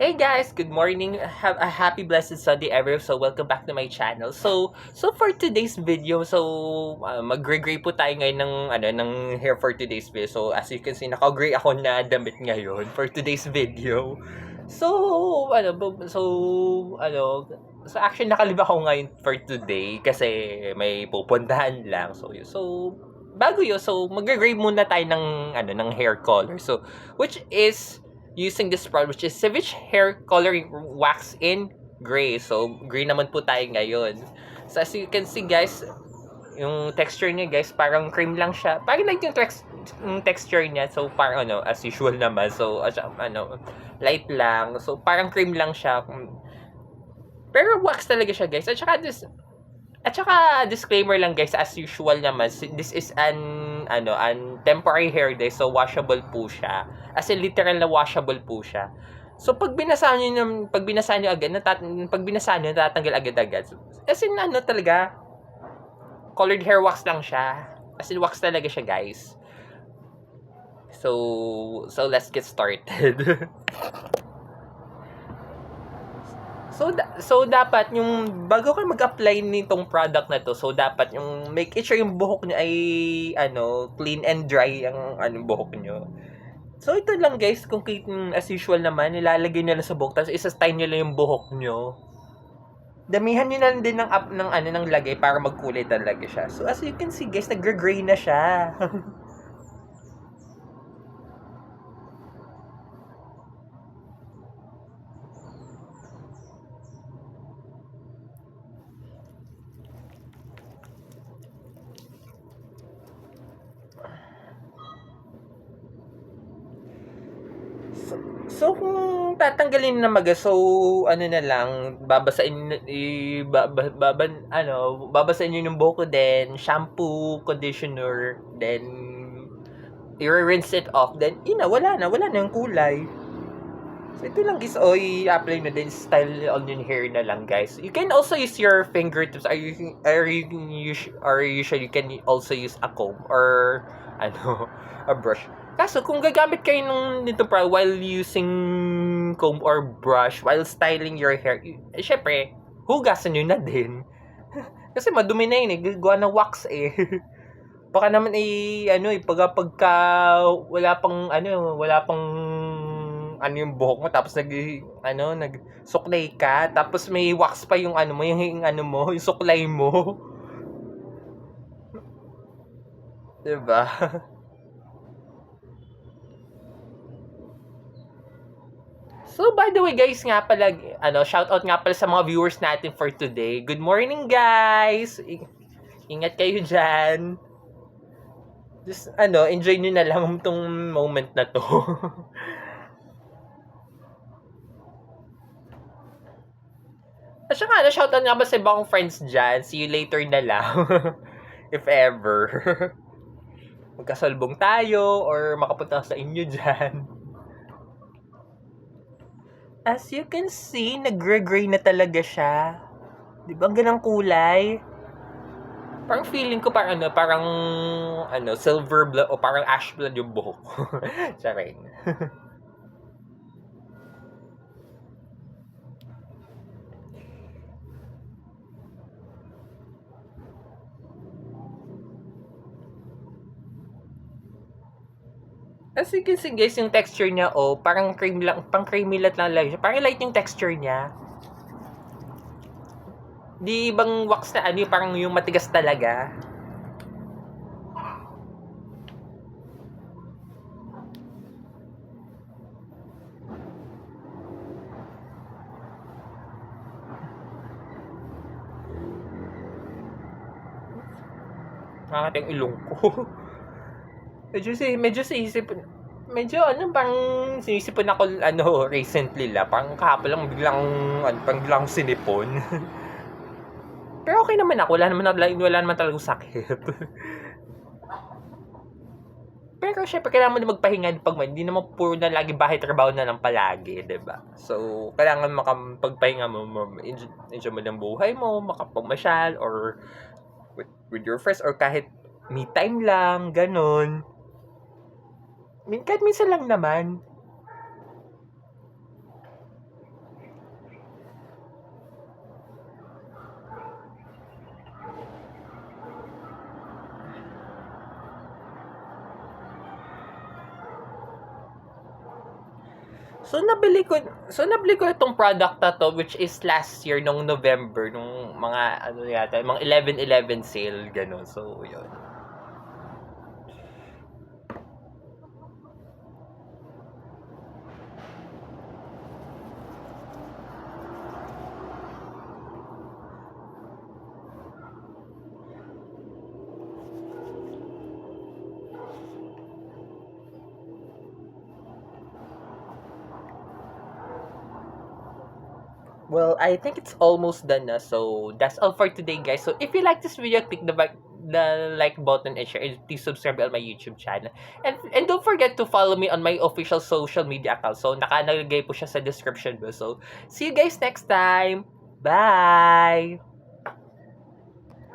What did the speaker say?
Hey guys, good morning. Have a happy blessed Sunday ever. So welcome back to my channel. So for today's video, magre-gray po tayo ngayon ng hair for today's video. So as you can see, naka-gray ako na damit ngayon for today's video. So ano bu- so ano so actually nakalibang ako ngayon for today kasi may pupuntahan lang. Bago yun, so magre-gray muna tayo ng hair color. So which is using this product, which is Savage Hair Coloring Wax in Gray. So, gray naman po tayo ngayon. So, as you can see guys, yung texture niya guys, parang cream lang siya. Parang like yung texture niya. So, parang as usual naman. So, light lang. So, parang cream lang siya. Pero wax talaga siya guys. At saka disclaimer lang guys, as usual naman, this is an temporary hair dye, so washable po siya. As in literal na washable po siya. So pag binasaan niyo agad, pag binasaan niyo natatanggal agad-agad. So, as in talaga, colored hair wax lang siya. As in wax talaga siya, guys. So let's get started. So dapat yung bago kayo mag-apply nitong product na 'to, so dapat yung make it sure yung buhok niyo ay clean and dry ang buhok niyo. So ito lang guys, as usual naman, nilalagay niyo lang sa buhok tapos isa-style niyo lang yung buhok niyo. Damihan niyo na lang din ng lagay para magkulay talaga siya. So as you can see guys, nagre-gray na siya. So, so kung tatanggalin na so ano na lang, babasahin niyo yung buhok ko, then shampoo, conditioner, then i-rinse it off, then wala na yung kulay. So ito lang guys, i-apply na din, style on yung hair na lang guys. You can also use your fingertips, or usually you can also use a comb or a brush. Kaso kung gagamit kayo nito while using comb or brush while styling your hair, syempre, hugasan nyo na din. Kasi madumi na yun eh, gawa ng wax eh. Baka naman pagka wala pang yung buhok mo, tapos nagsuklay ka, tapos may wax pa yung suklay mo. 'Di ba? So by the way guys nga pala, shout out nga pala sa mga viewers natin for today. Good morning guys. Ingat kayo diyan. Just enjoy niyo na lang tong moment na 'to. At saka shout out nga ba sa ibang friends diyan. See you later na lang. If ever. Magkasalbong tayo or makapunta sa inyo diyan. As you can see, nagre-gray na talaga siya. 'Di ba ang ganang kulay? Parang feeling ko parang silver blood o parang ash blood yung buhok ko. Charing. As you can see guys, yung texture niya, parang cream lang, pang creamy lang siya. Parang light yung texture niya. Di bang wax na parang yung matigas talaga. Nakakati yung ilong ko. medyo parang sinisipon ako recently la. Parang kahapon lang biglang sinipon. Pero okay naman ako, wala naman talagang sakit. Pero syempre kailangan mo na magpahinga pag hindi naman puro na lagi bahay trabaho na lang palagi, 'di ba? So, kailangan makapagpahinga mo, enjoy mo ng buhay mo, makapagmasyal or with your friends or kahit me time lang, ganun. Kahit minsan lang naman. So nabili ko itong product na 'to, which is last year nung November, nung mga ano yata, mga 11/11 sale, gano'n. So, yun. Well, I think it's almost done na. So, that's all for today, guys. So, if you like this video, click the like button and share. And please subscribe on my YouTube channel. And don't forget to follow me on my official social media account. So, nakalagay po siya sa description mo. So, see you guys next time. Bye!